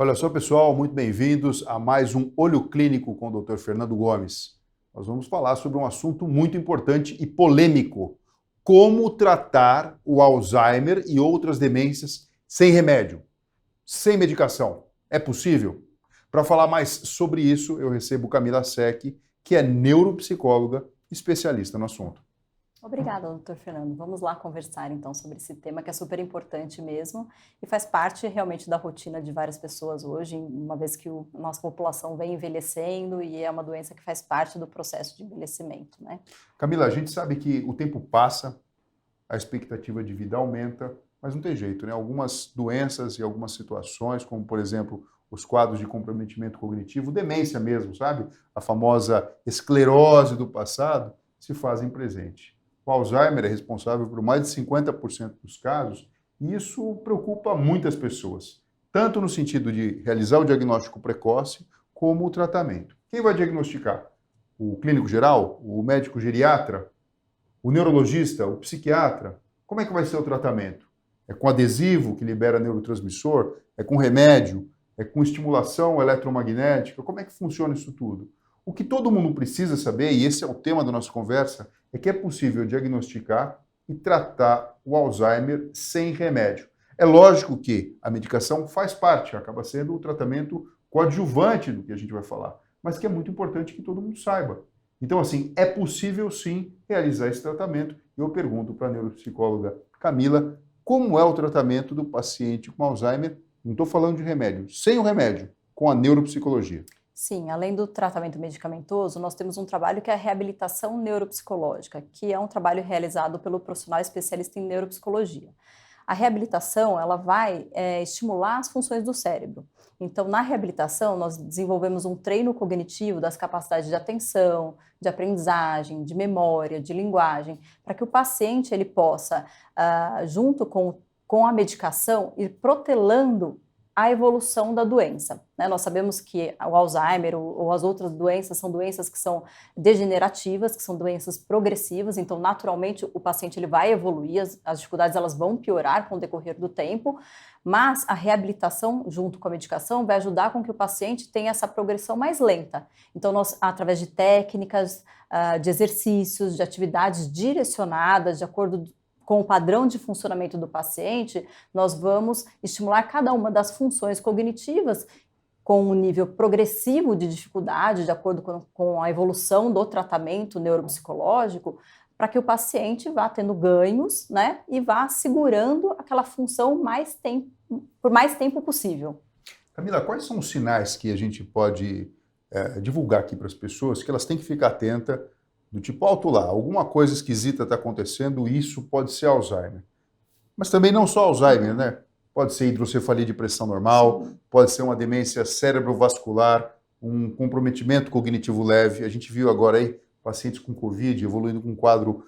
Olha só, pessoal, muito bem-vindos a mais um Olho Clínico com o Dr. Fernando Gomes. Nós vamos falar sobre um assunto muito importante e polêmico: como tratar o Alzheimer e outras demências sem remédio, sem medicação. É possível? Para falar mais sobre isso, eu recebo Camila Secchi, que é neuropsicóloga, especialista no assunto. Obrigada, doutor Fernando. Vamos lá conversar então sobre esse tema que é super importante mesmo e faz parte realmente da rotina de várias pessoas hoje, uma vez que a nossa população vem envelhecendo e é uma doença que faz parte do processo de envelhecimento, né? Camila, a gente sabe que o tempo passa, a expectativa de vida aumenta, mas não tem jeito, né? Algumas doenças e algumas situações, como por exemplo os quadros de comprometimento cognitivo, demência mesmo, sabe? A famosa esclerose do passado, se fazem presente. O Alzheimer é responsável por mais de 50% dos casos e isso preocupa muitas pessoas, tanto no sentido de realizar o diagnóstico precoce, como o tratamento. Quem vai diagnosticar? O clínico geral? O médico geriatra? O neurologista, o psiquiatra, como é que vai ser o tratamento? É com adesivo que libera neurotransmissor? É com remédio? É com estimulação eletromagnética? Como é que funciona isso tudo? O que todo mundo precisa saber, e esse é o tema da nossa conversa, é que é possível diagnosticar e tratar o Alzheimer sem remédio. É lógico que a medicação faz parte, acaba sendo o tratamento coadjuvante do que a gente vai falar, mas que é muito importante que todo mundo saiba. Então, assim, é possível sim realizar esse tratamento. Eu pergunto para a neuropsicóloga Camila como é o tratamento do paciente com Alzheimer. Não estou falando de remédio, sem o remédio, com a neuropsicologia. Sim, além do tratamento medicamentoso, nós temos um trabalho que é a reabilitação neuropsicológica, que é um trabalho realizado pelo profissional especialista em neuropsicologia. A reabilitação, ela vai estimular as funções do cérebro. Então, na reabilitação, nós desenvolvemos um treino cognitivo das capacidades de atenção, de aprendizagem, de memória, de linguagem, para que o paciente ele possa, junto com a medicação, ir protelando a evolução da doença, né? Nós sabemos que o Alzheimer ou as outras doenças são doenças que são degenerativas, que são doenças progressivas, então naturalmente o paciente ele vai evoluir, as dificuldades elas vão piorar com o decorrer do tempo, mas a reabilitação junto com a medicação vai ajudar com que o paciente tenha essa progressão mais lenta. Então nós, através de técnicas, de exercícios, de atividades direcionadas, de acordo com o padrão de funcionamento do paciente, nós vamos estimular cada uma das funções cognitivas com um nível progressivo de dificuldade, de acordo com a evolução do tratamento neuropsicológico, para que o paciente vá tendo ganhos, né, e vá segurando aquela função por mais tempo possível. Camila, quais são os sinais que a gente pode divulgar aqui para as pessoas que elas têm que ficar atentas do tipo, alto lá, alguma coisa esquisita está acontecendo, isso pode ser Alzheimer. Mas também não só Alzheimer, né? Pode ser hidrocefalia de pressão normal, Sim. pode ser uma demência cerebrovascular, um comprometimento cognitivo leve. A gente viu agora aí pacientes com Covid evoluindo com um quadro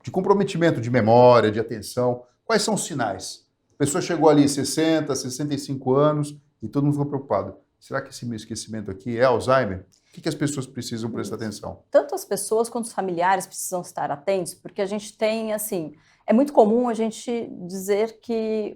de comprometimento de memória, de atenção. Quais são os sinais? A pessoa chegou ali 60, 65 anos e todo mundo ficou preocupado. Será que esse meu esquecimento aqui é Alzheimer? O que as pessoas precisam prestar atenção? Tanto as pessoas quanto os familiares precisam estar atentos, porque a gente tem, assim, é muito comum a gente dizer que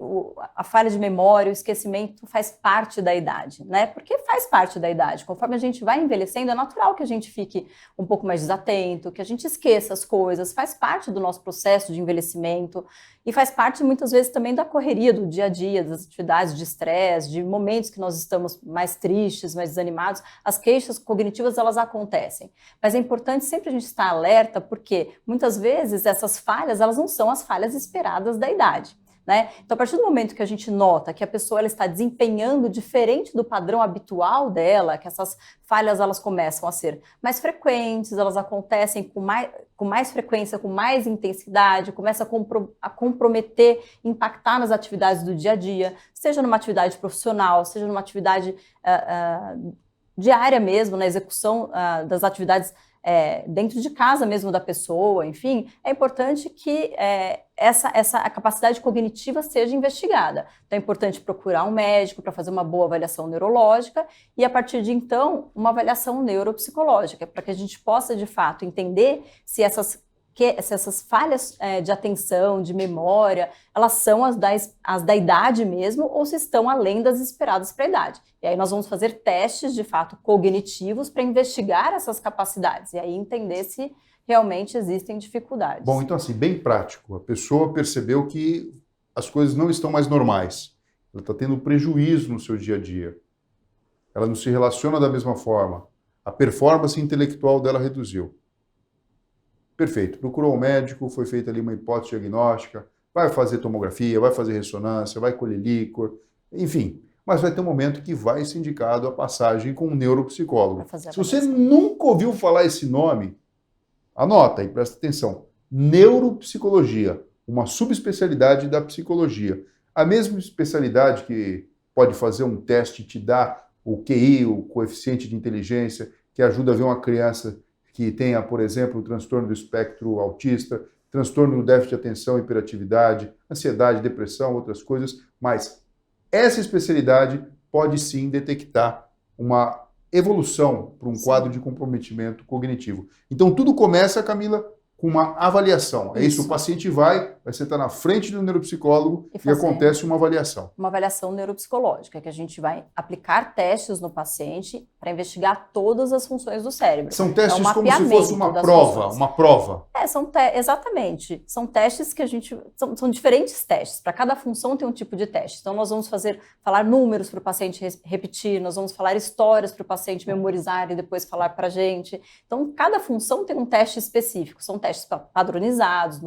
a falha de memória, o esquecimento faz parte da idade, né? Porque faz parte da idade. Conforme a gente vai envelhecendo, é natural que a gente fique um pouco mais desatento, que a gente esqueça as coisas, faz parte do nosso processo de envelhecimento e faz parte, muitas vezes, também da correria do dia a dia, das atividades de estresse, de momentos que nós estamos mais tristes, mais desanimados. As queixas cognitivas, elas acontecem. Mas é importante sempre a gente estar alerta, porque muitas vezes essas falhas, elas não são as falhas esperadas da idade, né? Então, a partir do momento que a gente nota que a pessoa ela está desempenhando diferente do padrão habitual dela, que essas falhas elas começam a ser mais frequentes, elas acontecem com mais frequência, com mais intensidade, começa a comprometer, impactar nas atividades do dia a dia, seja numa atividade profissional, seja numa atividade diária mesmo, na execução das atividades dentro de casa mesmo da pessoa, enfim, é importante que a capacidade cognitiva seja investigada. Então é importante procurar um médico para fazer uma boa avaliação neurológica e, a partir de então, uma avaliação neuropsicológica, para que a gente possa, de fato, entender se essas se essas falhas de atenção, de memória, elas são as da idade mesmo ou se estão além das esperadas para a idade. E aí nós vamos fazer testes, de fato, cognitivos para investigar essas capacidades e aí entender se realmente existem dificuldades. Bom, então assim, bem prático. A pessoa percebeu que as coisas não estão mais normais. Ela está tendo prejuízo no seu dia a dia. Ela não se relaciona da mesma forma. A performance intelectual dela reduziu. Perfeito. Procurou um médico, foi feita ali uma hipótese diagnóstica, vai fazer tomografia, vai fazer ressonância, vai colher líquor, enfim. Mas vai ter um momento que vai ser indicado a passagem com um neuropsicólogo. Se você nunca ouviu falar esse nome, anota e presta atenção. Neuropsicologia, uma subespecialidade da psicologia. A mesma especialidade que pode fazer um teste e te dar o QI, o coeficiente de inteligência, que ajuda a ver uma criança que tenha, por exemplo, o transtorno do espectro autista, transtorno do déficit de atenção e hiperatividade, ansiedade, depressão, outras coisas, mas essa especialidade pode sim detectar uma evolução para um quadro de comprometimento cognitivo. Então tudo começa, Camila, com uma avaliação. É isso, o paciente vai sentar na frente do neuropsicólogo e acontece uma avaliação. Uma avaliação neuropsicológica, que a gente vai aplicar testes no paciente para investigar todas as funções do cérebro. São testes como se fosse uma prova. Exatamente. São testes que são diferentes testes. Para cada função tem um tipo de teste. Então nós vamos falar números para o paciente repetir, nós vamos falar histórias para o paciente memorizar e depois falar para a gente. Então cada função tem um teste específico. São testes padronizados,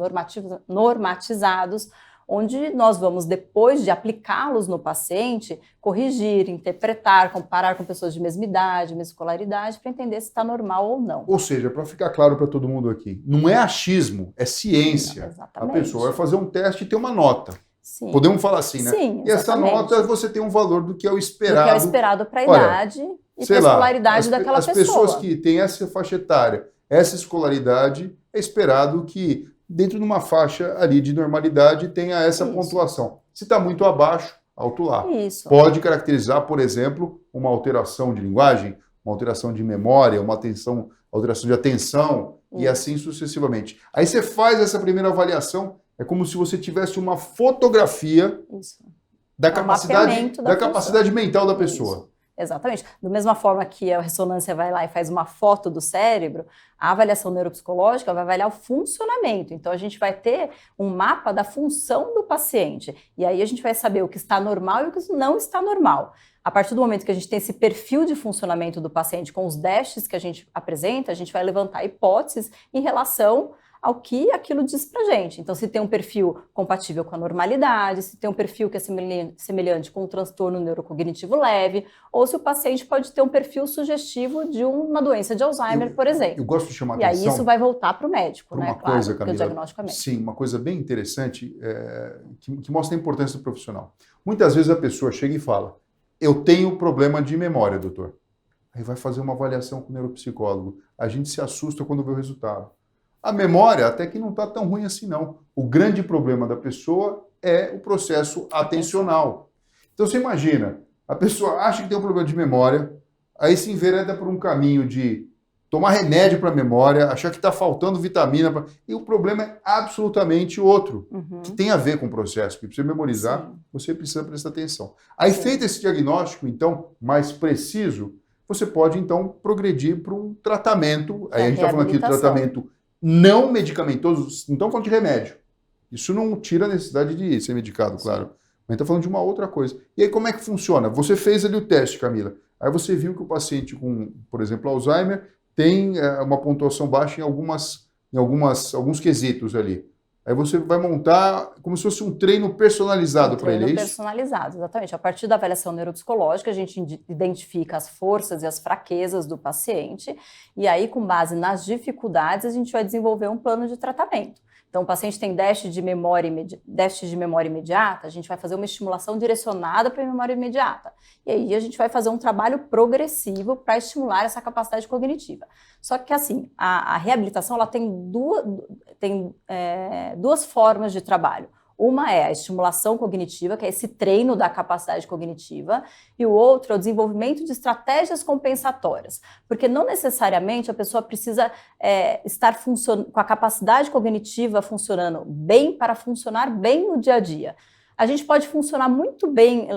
normatizados, onde nós vamos, depois de aplicá-los no paciente, corrigir, interpretar, comparar com pessoas de mesma idade, mesma escolaridade, para entender se está normal ou não. Ou seja, para ficar claro para todo mundo aqui, não é achismo, é ciência. Exatamente. A pessoa vai fazer um teste e ter uma nota. Sim. Podemos falar assim, né? Sim, e essa nota você tem um valor do que é o esperado. Do que é o esperado para a idade e para a escolaridade daquela pessoa. As pessoas que têm essa faixa etária, essa escolaridade, é esperado que dentro de uma faixa ali de normalidade tenha essa pontuação. Se está muito abaixo, alto lá. Isso. Pode caracterizar, por exemplo, uma alteração de linguagem, uma alteração de memória, uma alteração de atenção e assim sucessivamente. Aí você faz essa primeira avaliação, é como se você tivesse uma fotografia da capacidade mental da pessoa. Isso. Exatamente. Da mesma forma que a ressonância vai lá e faz uma foto do cérebro, a avaliação neuropsicológica vai avaliar o funcionamento. Então, a gente vai ter um mapa da função do paciente. E aí a gente vai saber o que está normal e o que não está normal. A partir do momento que a gente tem esse perfil de funcionamento do paciente com os déficits que a gente apresenta, a gente vai levantar hipóteses em relação ao que aquilo diz pra gente. Então, se tem um perfil compatível com a normalidade, se tem um perfil que é semelhante com um transtorno neurocognitivo leve, ou se o paciente pode ter um perfil sugestivo de uma doença de Alzheimer, por exemplo. Eu gosto de chamar atenção. E aí isso vai voltar para o médico, né? Uma coisa, claro, Camila, o diagnóstico é médico. Sim, uma coisa bem interessante que mostra a importância do profissional. Muitas vezes a pessoa chega e fala, eu tenho problema de memória, doutor. Aí vai fazer uma avaliação com o neuropsicólogo. A gente se assusta quando vê o resultado. A memória até que não está tão ruim assim, não. O grande problema da pessoa é o processo atencional. Então você imagina, a pessoa acha que tem um problema de memória, aí se envereda por um caminho de tomar remédio para a memória, achar que está faltando vitamina, e o problema é absolutamente outro, que tem a ver com o processo, porque para você memorizar, você precisa prestar atenção. Aí feito esse diagnóstico, então, mais preciso, você pode, então, progredir para um tratamento, aí a gente está falando aqui do tratamento não medicamentoso, não estamos falando de remédio. Isso não tira a necessidade de ser medicado, claro. Mas estamos falando de uma outra coisa. E aí como é que funciona? Você fez ali o teste, Camila. Aí você viu que o paciente com, por exemplo, Alzheimer, tem uma pontuação baixa em alguns quesitos ali. Aí você vai montar como se fosse um treino personalizado para ele, é isso? Personalizado, exatamente. A partir da avaliação neuropsicológica, a gente identifica as forças e as fraquezas do paciente e aí, com base nas dificuldades, a gente vai desenvolver um plano de tratamento. Então, o paciente tem déficit de memória imediata, a gente vai fazer uma estimulação direcionada para a memória imediata. E aí a gente vai fazer um trabalho progressivo para estimular essa capacidade cognitiva. Só que, assim, a reabilitação ela tem duas formas de trabalho. Uma é a estimulação cognitiva, que é esse treino da capacidade cognitiva, e o outro é o desenvolvimento de estratégias compensatórias, porque não necessariamente a pessoa precisa estar com a capacidade cognitiva funcionando bem para funcionar bem no dia a dia. A gente pode funcionar muito bem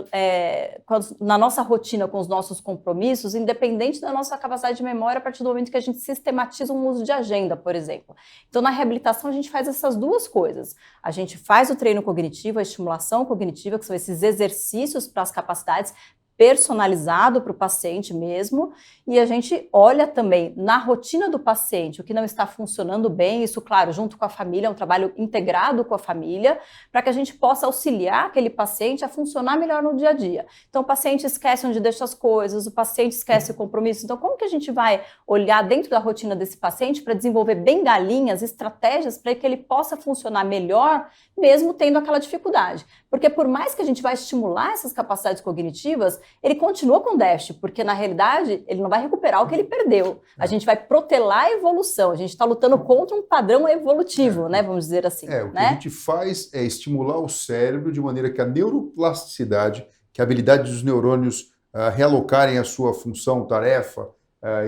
na nossa rotina com os nossos compromissos, independente da nossa capacidade de memória, a partir do momento que a gente sistematiza um uso de agenda, por exemplo. Então, na reabilitação, a gente faz essas duas coisas. A gente faz o treino cognitivo, a estimulação cognitiva, que são esses exercícios para as capacidades, personalizado para o paciente mesmo, e a gente olha também na rotina do paciente o que não está funcionando bem, isso, claro, junto com a família, é um trabalho integrado com a família, para que a gente possa auxiliar aquele paciente a funcionar melhor no dia a dia. Então, o paciente esquece onde deixa as coisas, o paciente esquece o compromisso, então como que a gente vai olhar dentro da rotina desse paciente para desenvolver bengalinhas, estratégias para que ele possa funcionar melhor, mesmo tendo aquela dificuldade? Porque por mais que a gente vai estimular essas capacidades cognitivas, ele continua com déficit, porque na realidade ele não vai recuperar o que ele perdeu. A gente vai protelar a evolução, a gente está lutando contra um padrão evolutivo, né, vamos dizer assim. O que a gente faz é estimular o cérebro de maneira que a neuroplasticidade, que a habilidade dos neurônios realocarem a sua função, tarefa,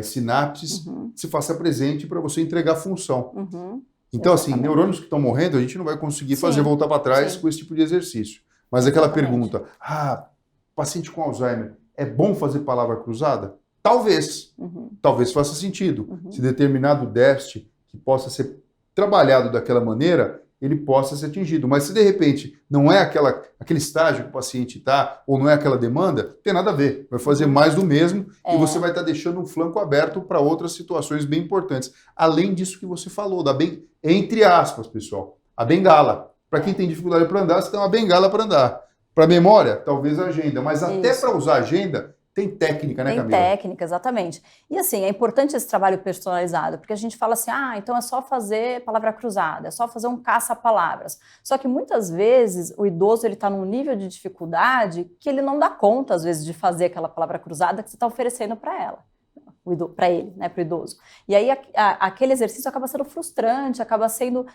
sinapses, se faça presente para você entregar função. Então, assim, neurônios que estão morrendo, a gente não vai conseguir fazer voltar para trás com esse tipo de exercício. Mas aquela pergunta, paciente com Alzheimer, é bom fazer palavra cruzada? Talvez. Talvez faça sentido. Se determinado déficit que possa ser trabalhado daquela maneira, ele possa ser atingido. Mas se de repente não é aquele estágio que o paciente está, ou não é aquela demanda, não tem nada a ver. Vai fazer mais do mesmo e você vai estar deixando um flanco aberto para outras situações bem importantes. Além disso que você falou, entre aspas, pessoal, a bengala. Para quem tem dificuldade para andar, você tem uma bengala para andar. Para memória, talvez a agenda. Mas até para usar agenda, tem técnica, né, Camila? Tem técnica, exatamente. E assim, é importante esse trabalho personalizado, porque a gente fala assim, então é só fazer palavra cruzada, é só fazer um caça-palavras. Só que muitas vezes o idoso está num nível de dificuldade que ele não dá conta, às vezes, de fazer aquela palavra cruzada que você está oferecendo para ela. Para ele, né, para o idoso. E aí aquele exercício acaba sendo frustrante, acaba sendo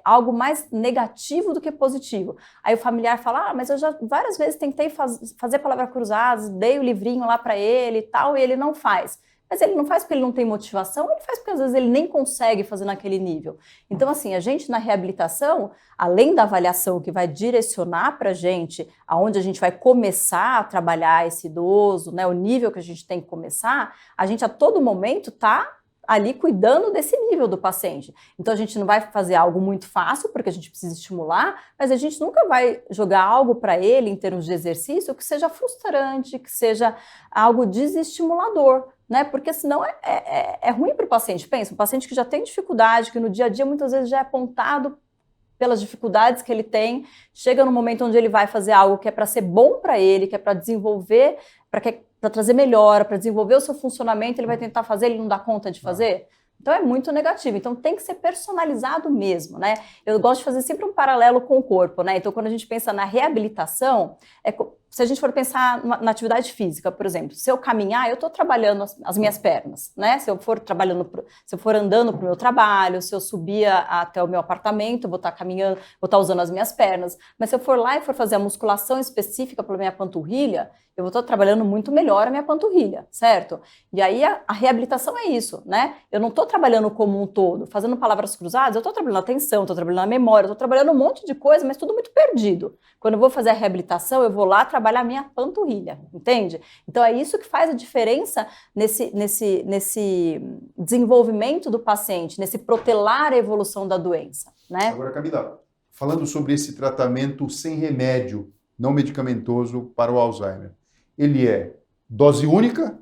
algo mais negativo do que positivo. Aí o familiar fala, mas eu já várias vezes tentei fazer palavras cruzadas, dei o livrinho lá para ele e tal, e ele não faz. Mas ele não faz porque ele não tem motivação, ele faz porque às vezes ele nem consegue fazer naquele nível. Então, assim, a gente na reabilitação, além da avaliação que vai direcionar para a gente aonde a gente vai começar a trabalhar esse idoso, né, o nível que a gente tem que começar, a gente a todo momento está ali cuidando desse nível do paciente. Então, a gente não vai fazer algo muito fácil, porque a gente precisa estimular, mas a gente nunca vai jogar algo para ele, em termos de exercício, que seja frustrante, que seja algo desestimulador, né? Porque senão é ruim para o paciente. Pensa, um paciente que já tem dificuldade, que no dia a dia muitas vezes já é apontado pelas dificuldades que ele tem, chega no momento onde ele vai fazer algo que é para ser bom para ele, que é para desenvolver, para trazer melhora, para desenvolver o seu funcionamento, ele vai tentar fazer, ele não dá conta de fazer. Então é muito negativo, então tem que ser personalizado mesmo, né? Eu gosto de fazer sempre um paralelo com o corpo, né? Então quando a gente pensa na reabilitação, se a gente for pensar na atividade física, por exemplo, se eu caminhar, eu estou trabalhando as minhas pernas, né? Se eu for andando para o meu trabalho, se eu subir até o meu apartamento, vou estar caminhando, vou estar usando as minhas pernas. Mas se eu for lá e for fazer a musculação específica para a minha panturrilha, eu vou estar trabalhando muito melhor a minha panturrilha, certo? E aí a reabilitação é isso, né? Eu não estou trabalhando como um todo, fazendo palavras cruzadas, eu estou trabalhando a atenção, estou trabalhando a memória, estou trabalhando um monte de coisa, mas tudo muito perdido. Quando eu vou fazer a reabilitação, eu vou lá trabalhar a minha panturrilha, entende? Então é isso que faz a diferença nesse desenvolvimento do paciente, nesse protelar a evolução da doença, né? Agora, Camila, falando sobre esse tratamento sem remédio, não medicamentoso para o Alzheimer, ele é dose única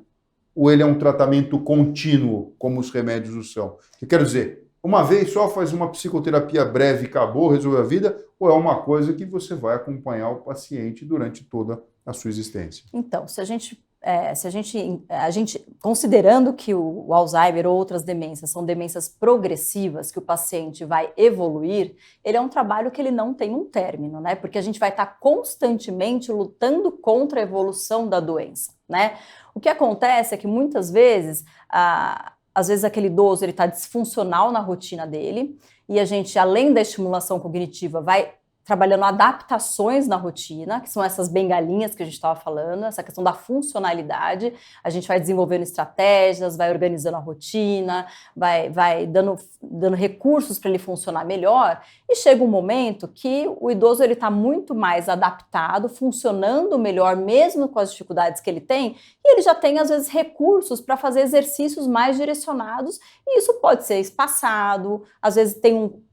ou ele é um tratamento contínuo, como os remédios o são? Eu quero dizer, uma vez só faz uma psicoterapia breve e acabou, resolveu a vida, ou é uma coisa que você vai acompanhar o paciente durante toda a sua existência? Então, considerando que o Alzheimer ou outras demências são demências progressivas, que o paciente vai evoluir, ele é um trabalho que ele não tem um término, né? Porque a gente vai estar constantemente lutando contra a evolução da doença, né? O que acontece é que muitas vezes, às vezes aquele idoso ele está disfuncional na rotina dele, e a gente, além da estimulação cognitiva, vai trabalhando adaptações na rotina, que são essas bengalinhas que a gente estava falando, essa questão da funcionalidade. A gente vai desenvolvendo estratégias, vai organizando a rotina, vai dando recursos para ele funcionar melhor. E chega um momento que o idoso está muito mais adaptado, funcionando melhor, mesmo com as dificuldades que ele tem, e ele já tem, às vezes, recursos para fazer exercícios mais direcionados, e isso pode ser espaçado, às vezes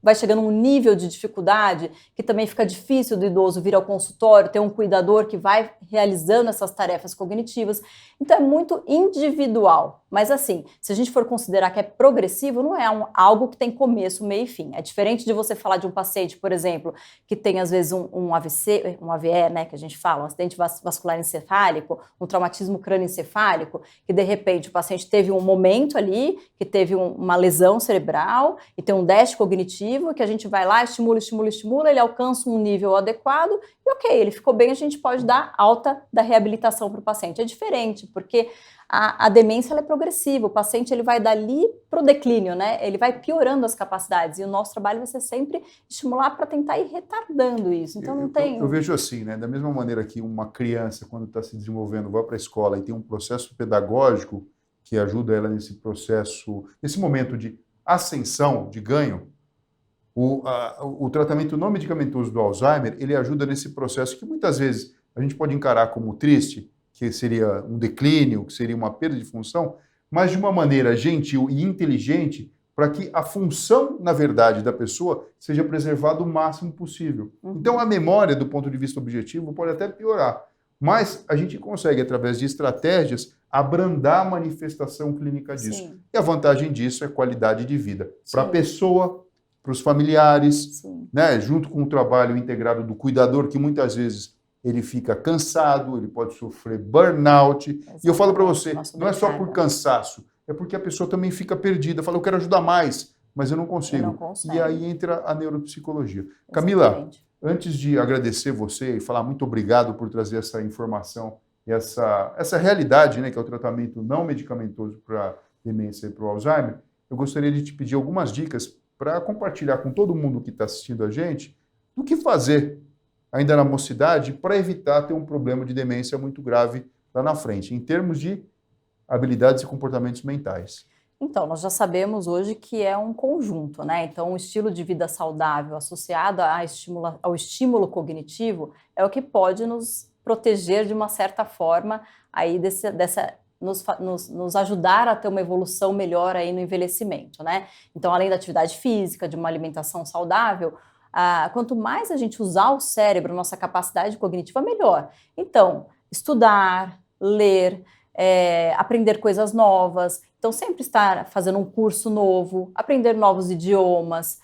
vai chegando um nível de dificuldade que também fica difícil do idoso vir ao consultório, ter um cuidador que vai realizando essas tarefas cognitivas. Então é muito individual. Mas assim, se a gente for considerar que é progressivo, não é algo que tem começo, meio e fim. É diferente de você falar de um paciente, por exemplo, que tem às vezes um AVC, um AVE, né, que a gente fala, um acidente vascular encefálico, um traumatismo crânioencefálico, que de repente o paciente teve um momento ali, que teve uma lesão cerebral e tem um déficit cognitivo, que a gente vai lá, estimula, ele alcança um nível adequado e ok, ele ficou bem, a gente pode dar alta da reabilitação para o paciente. É diferente, porque a demência ela é progressiva, o paciente ele vai dali para o declínio, né? Ele vai piorando as capacidades e o nosso trabalho vai ser sempre estimular para tentar ir retardando isso. Então não tem... Eu vejo assim, né? Da mesma maneira que uma criança, quando está se desenvolvendo, vai para a escola e tem um processo pedagógico que ajuda ela nesse processo, nesse momento de ascensão, de ganho, o tratamento não medicamentoso do Alzheimer, ele ajuda nesse processo que muitas vezes a gente pode encarar como triste, que seria um declínio, que seria uma perda de função, mas de uma maneira gentil e inteligente para que a função, na verdade, da pessoa seja preservada o máximo possível. Então, a memória, do ponto de vista objetivo, pode até piorar, mas a gente consegue, através de estratégias, abrandar a manifestação clínica disso. Sim. E a vantagem disso é qualidade de vida para a pessoa, para os familiares, né, junto com o trabalho integrado do cuidador, que muitas vezes ele fica cansado, ele pode sofrer burnout. Exatamente. E eu falo para você, não é só por cansaço, é porque a pessoa também fica perdida, fala, eu quero ajudar mais, mas eu não consigo. E aí entra a neuropsicologia. Exatamente. Camila, antes de agradecer você e falar muito obrigado por trazer essa informação, essa realidade, né, que é o tratamento não medicamentoso para demência e para o Alzheimer, eu gostaria de te pedir algumas dicas para compartilhar com todo mundo que está assistindo a gente do que fazer ainda na mocidade para evitar ter um problema de demência muito grave lá na frente, em termos de habilidades e comportamentos mentais. Então, nós já sabemos hoje que é um conjunto, né? Então, um estilo de vida saudável associado ao estímulo cognitivo é o que pode nos proteger de uma certa forma aí nos ajudar a ter uma evolução melhor aí no envelhecimento, né? Então, além da atividade física, de uma alimentação saudável, quanto mais a gente usar o cérebro, nossa capacidade cognitiva, melhor. Então, estudar, ler, aprender coisas novas. Então, sempre estar fazendo um curso novo, aprender novos idiomas,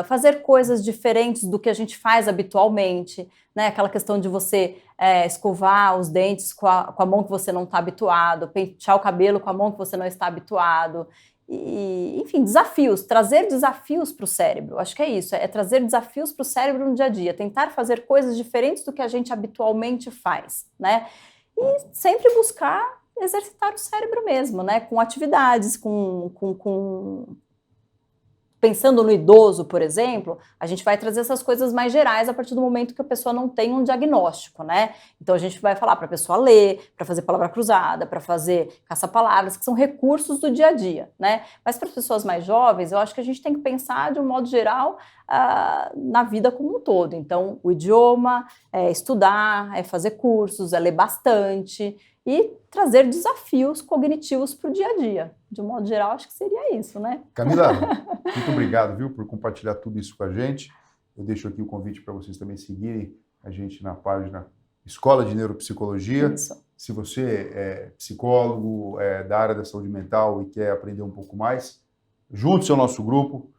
fazer coisas diferentes do que a gente faz habitualmente, né? Aquela questão de você escovar os dentes com a mão que você não está habituado, pentear o cabelo com a mão que você não está habituado. E, enfim, desafios, trazer desafios para o cérebro, acho que é isso, é trazer desafios para o cérebro no dia a dia, tentar fazer coisas diferentes do que a gente habitualmente faz, né? E sempre buscar exercitar o cérebro mesmo, né? Com atividades, pensando no idoso, por exemplo, a gente vai trazer essas coisas mais gerais a partir do momento que a pessoa não tem um diagnóstico, né? Então a gente vai falar para a pessoa ler, para fazer palavra cruzada, para fazer caça-palavras, que são recursos do dia a dia, né? Mas para as pessoas mais jovens, eu acho que a gente tem que pensar de um modo geral na vida como um todo. Então, o idioma, estudar, fazer cursos, ler bastante e trazer desafios cognitivos para o dia a dia. De um modo geral, acho que seria isso, né? Camila, muito obrigado, viu, por compartilhar tudo isso com a gente. Eu deixo aqui o convite para vocês também seguirem a gente na página Escola de Neuropsicologia. Isso. Se você é psicólogo da área da saúde mental e quer aprender um pouco mais, junte-se ao nosso grupo,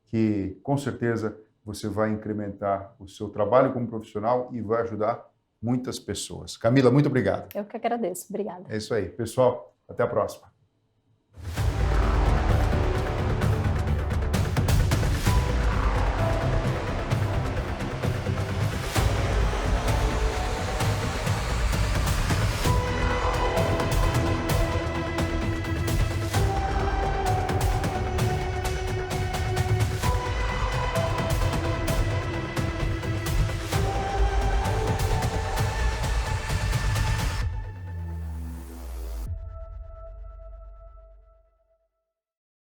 que com certeza você vai incrementar o seu trabalho como profissional e vai ajudar muitas pessoas. Camila, muito obrigado. Eu que agradeço. Obrigada. É isso aí. Pessoal, até a próxima.